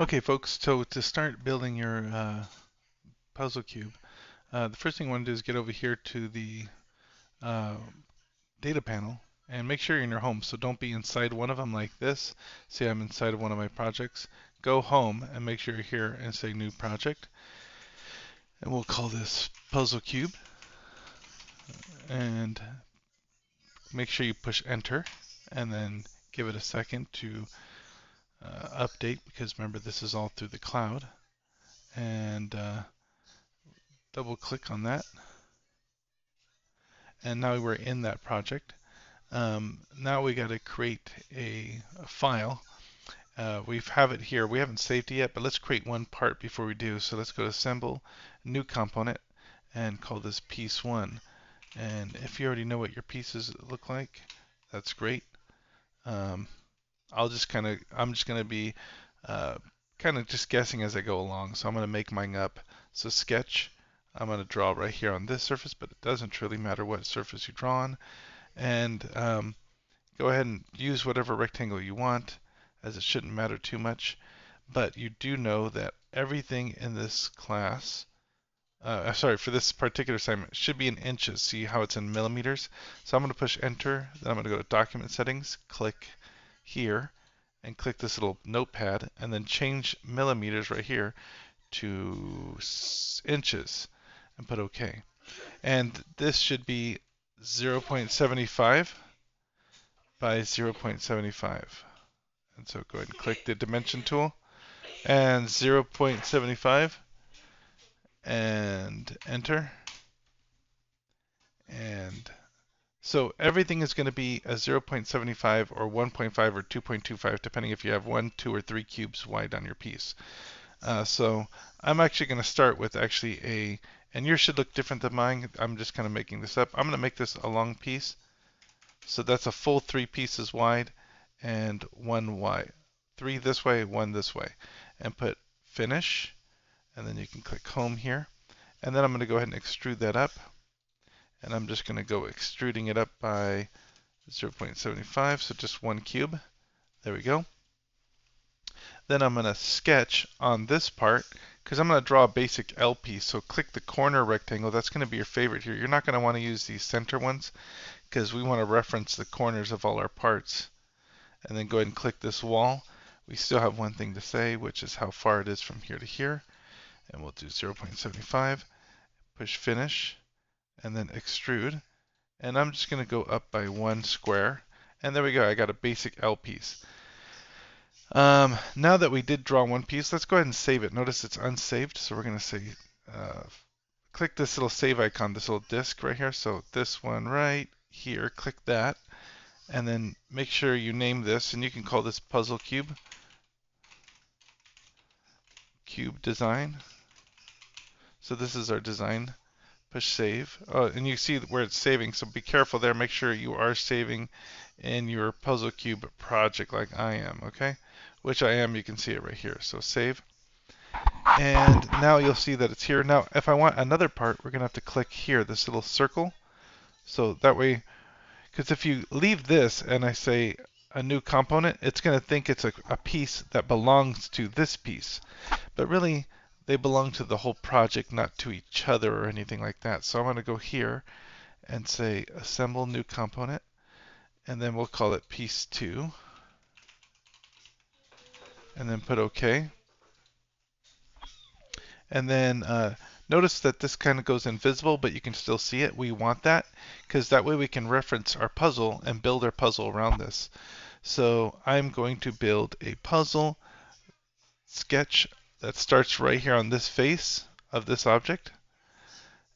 Okay, folks, so to start building your puzzle cube, the first thing you want to do is get over here to the uh, data panel and make sure you're in your home. So don't be inside one of them like this. Say I'm inside of one of my projects. Go home and make sure you're here and say new project. And we'll call this puzzle cube. And make sure you push enter and then give it a second to update, because remember this is all through the cloud. And double click on that. And now we're in that project. Now we got to create a file. We have it here. We haven't saved it yet, but let's create one part before we do. So let's go to Assemble, New Component, and call this Piece 1. And if you already know what your pieces look like, that's great. I'm just going to be kind of just guessing as I go along. So I'm going to make mine up. So Sketch, I'm going to draw right here on this surface, but it doesn't really matter what surface you draw on. And go ahead and use whatever rectangle you want, as it shouldn't matter too much. But you do know that everything in this class, sorry, for this particular assignment, should be in inches. See how it's in millimeters? So I'm going to push enter, then I'm going to go to Document Settings, click here, and click this little notepad, and then change millimeters right here to inches, and put OK. And this should be 0.75 by 0.75. And so go ahead and click the dimension tool and 0.75 and enter. And so everything is going to be a 0.75 or 1.5 or 2.25, depending if you have 1, 2, or 3 cubes wide on your piece. So I'm actually going to start with and yours should look different than mine. I'm just kind of making this up. I'm going to make this a long piece. So that's a full 3 pieces wide and 1 wide. 3 this way, 1 this way. And put finish. And then you can click home here. And then I'm going to go ahead and extrude that up. And I'm just going to go extruding it up by 0.75, so just 1 cube. There we go. Then I'm going to sketch on this part, because I'm going to draw a basic L piece. So click the corner rectangle. That's going to be your favorite here. You're not going to want to use these center ones, because we want to reference the corners of all our parts. And then go ahead and click this wall. We still have one thing to say, which is how far it is from here to here. And we'll do 0.75, push finish, and then extrude. And I'm just going to go up by 1 square. And there we go, I got a basic L piece. Now that we did draw one piece, let's go ahead and save it. Notice it's unsaved, so we're going to say, click this little save icon, this little disk right here. So this one right here, click that. And then make sure you name this, and you can call this Puzzle Cube. Cube Design. So this is our design. Push save. Oh, and you see where it's saving, so be careful there. Make sure you are saving in your Puzzle Cube project like I am, okay? Which I am, you can see it right here. So save. And now you'll see that it's here. Now, if I want another part, we're going to have to click here, this little circle. So that way, because if you leave this and I say a new component, it's going to think it's a piece that belongs to this piece. But really, they belong to the whole project, not to each other or anything like that. So I'm going to go here and say assemble new component, and then we'll call it piece 2, and then put OK. And then notice that this kind of goes invisible, but you can still see it. We want that because that way we can reference our puzzle and build our puzzle around this. So I'm going to build a puzzle sketch that starts right here on this face of this object.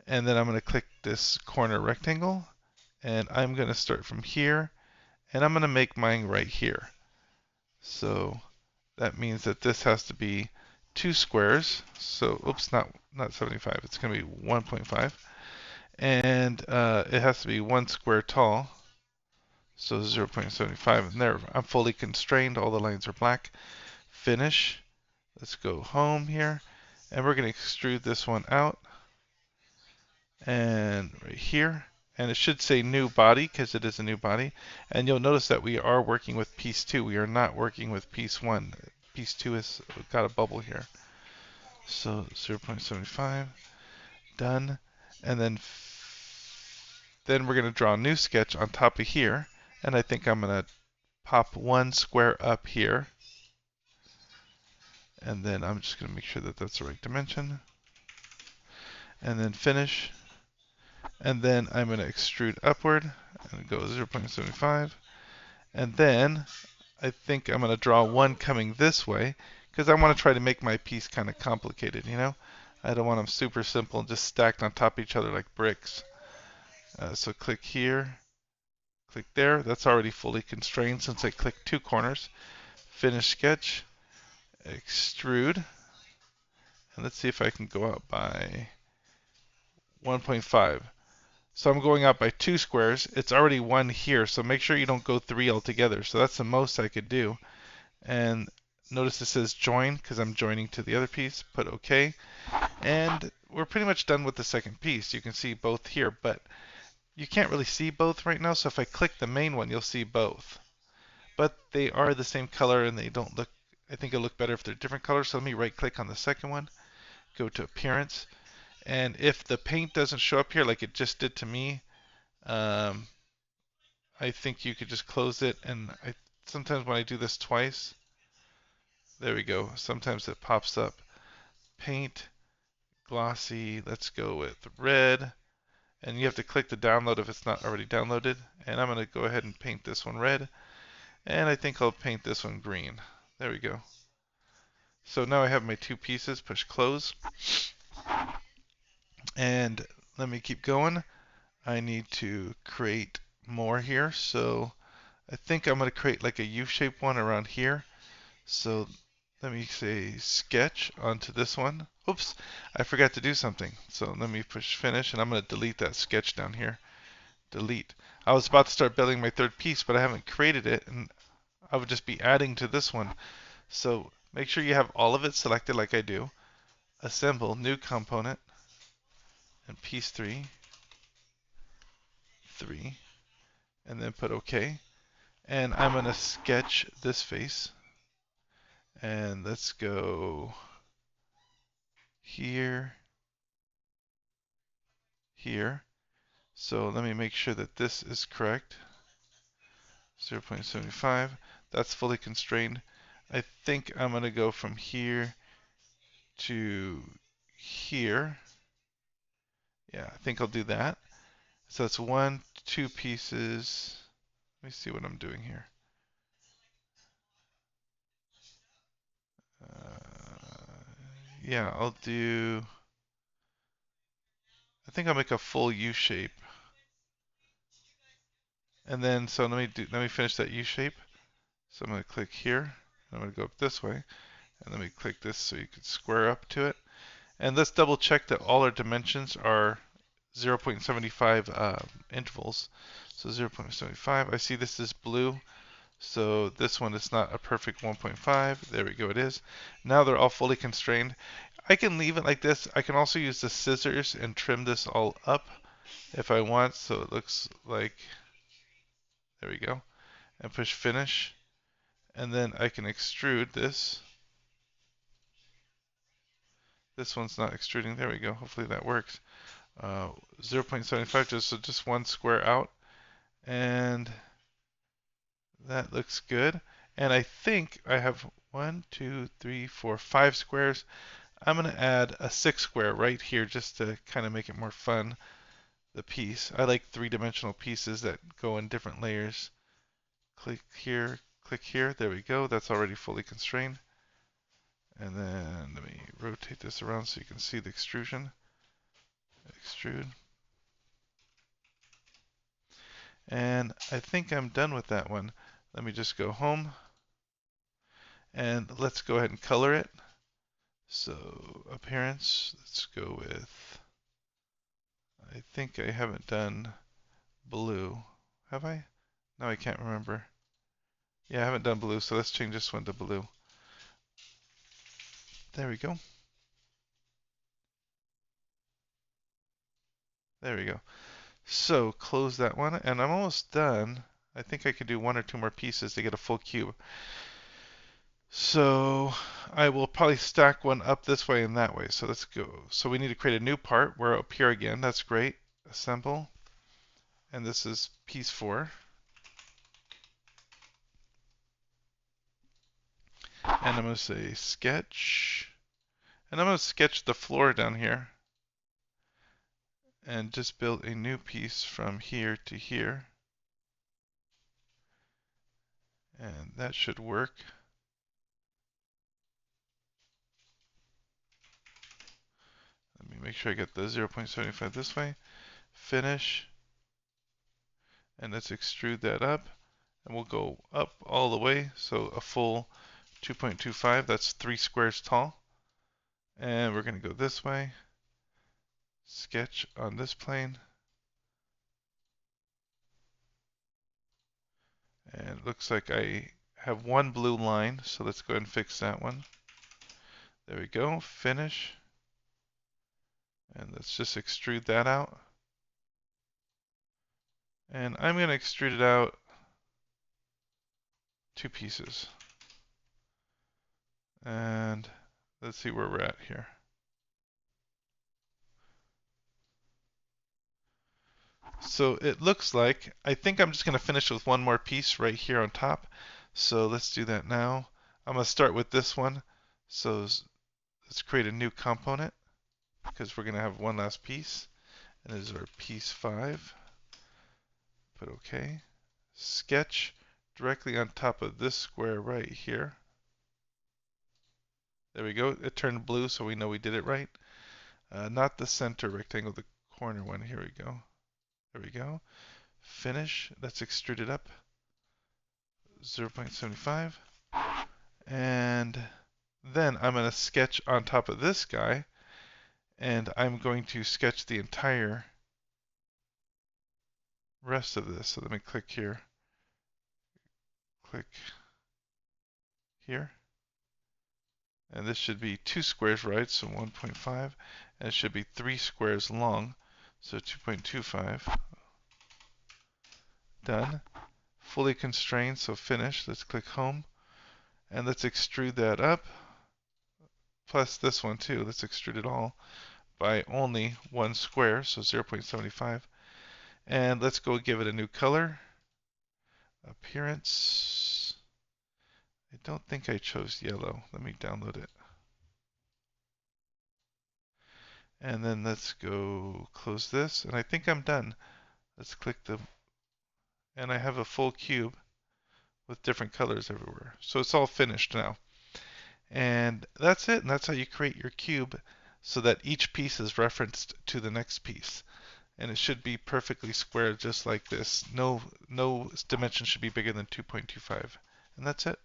And then I'm going to click this corner rectangle, and I'm going to start from here, and I'm going to make mine right here. So that means that this has to be 2 squares. So, oops, not 75. It's going to be 1.5. And it has to be 1 square tall. So 0.75. And there, I'm fully constrained. All the lines are black. Finish. Let's go home here. And we're going to extrude this one out. And right here. And it should say new body because it is a new body. And you'll notice that we are working with piece 2. We are not working with piece 1. piece 2 has got a bubble here. So 0.75, done. And then we're going to draw a new sketch on top of here. And I think I'm going to pop one square up here. And then I'm just going to make sure that that's the right dimension. And then finish. And then I'm going to extrude upward and go 0.75. And then I think I'm going to draw one coming this way because I want to try to make my piece kind of complicated, you know? I don't want them super simple and just stacked on top of each other like bricks. So click here, click there. That's already fully constrained since I clicked 2 corners. Finish sketch, extrude, and let's see if I can go out by 1.5. So I'm going out by 2 squares. It's already 1 here, so make sure you don't go 3 altogether. So that's the most I could do. And notice it says join because I'm joining to the other piece. Put OK. And we're pretty much done with the second piece. You can see both here, but you can't really see both right now. So if I click the main one, you'll see both. But they are the same color and they don't look, I think it'll look better if they're different colors. So let me right click on the second one, go to appearance. And if the paint doesn't show up here like it just did to me, I think you could just close it. And sometimes when I do this twice, there we go. Sometimes it pops up. Paint, glossy, let's go with red. And you have to click the download if it's not already downloaded. And I'm going to go ahead and paint this one red. And I think I'll paint this one green. There we go. So now I have my 2 pieces. Push close. And let me keep going. I need to create more here. So I think I'm going to create like a U-shaped one around here. So let me say sketch onto this one. Oops, I forgot to do something. So let me push finish and I'm going to delete that sketch down here. Delete. I was about to start building my 3rd piece, but I haven't created it and I would just be adding to this one. So make sure you have all of it selected like I do. Assemble, new component, and piece 3, and then put OK. And I'm going to sketch this face. And let's go here, here. So let me make sure that this is correct. 0.75. That's fully constrained. I think I'm going to go from here to here. Yeah, I think I'll do that. So it's 1, 2 pieces. Let me see what I'm doing here. Yeah, I'll do. I think I'll make a full U shape. And then, so let me finish that U shape. So I'm going to click here. I'm going to go up this way. And let me click this so you can square up to it. And let's double check that all our dimensions are 0.75 intervals. So 0.75. I see this is blue. So this one is not a perfect 1.5. There we go, it is. Now they're all fully constrained. I can leave it like this. I can also use the scissors and trim this all up if I want. So it looks like, there we go. And push finish. And then I can extrude this. This one's not extruding. There we go. Hopefully that works. 0.75, just 1 square out. And that looks good. And I think I have 1, 2, 3, 4, 5 squares. I'm going to add a 6th square right here just to kind of make it more fun. The piece. I like 3-dimensional pieces that go in different layers. Click here, click here. There we go. That's already fully constrained. And then let me rotate this around so you can see the extrusion. Extrude. And I think I'm done with that one. Let me just go home. And let's go ahead and color it. So appearance, let's go with, I think I haven't done blue. Have I? No, I can't remember. Yeah, I haven't done blue, so let's change this one to blue. There we go. There we go. So close that one, and I'm almost done. I think I could do 1 or 2 more pieces to get a full cube. So I will probably stack one up this way and that way. So let's go. So we need to create a new part. We're up here again. That's great. Assemble. And this is piece 4. And I'm going to say sketch. And I'm going to sketch the floor down here. And just build a new piece from here to here. And that should work. Let me make sure I get the 0.75 this way. Finish. And let's extrude that up. And we'll go up all the way. So a full 2.25. That's 3 squares tall. And we're going to go this way. Sketch on this plane. And it looks like I have one blue line. So let's go ahead and fix that one. There we go. Finish. And let's just extrude that out. And I'm going to extrude it out 2 pieces. And let's see where we're at here. So it looks like, I think I'm just going to finish with one more piece right here on top. So let's do that now. I'm going to start with this one. So let's create a new component because we're going to have one last piece. And this is our piece 5. Put OK. Sketch directly on top of this square right here. There we go. It turned blue, so we know we did it right. Not the center rectangle, the corner one. Here we go. There we go. Finish. Let's extrude it up. 0.75. And then I'm going to sketch on top of this guy. And I'm going to sketch the entire rest of this. So let me click here. Click here. And this should be 2 squares, right? So 1.5. And it should be 3 squares long. So 2.25. Done. Fully constrained, so finish. Let's click home. And let's extrude that up. Plus this one too. Let's extrude it all by only 1 square, so 0.75. And let's go give it a new color. Appearance. I don't think I chose yellow. Let me download it. And then let's go close this. And I think I'm done. Let's click the... And I have a full cube with different colors everywhere. So it's all finished now. And that's it. And that's how you create your cube so that each piece is referenced to the next piece. And it should be perfectly square just like this. No dimension should be bigger than 2.25. And that's it.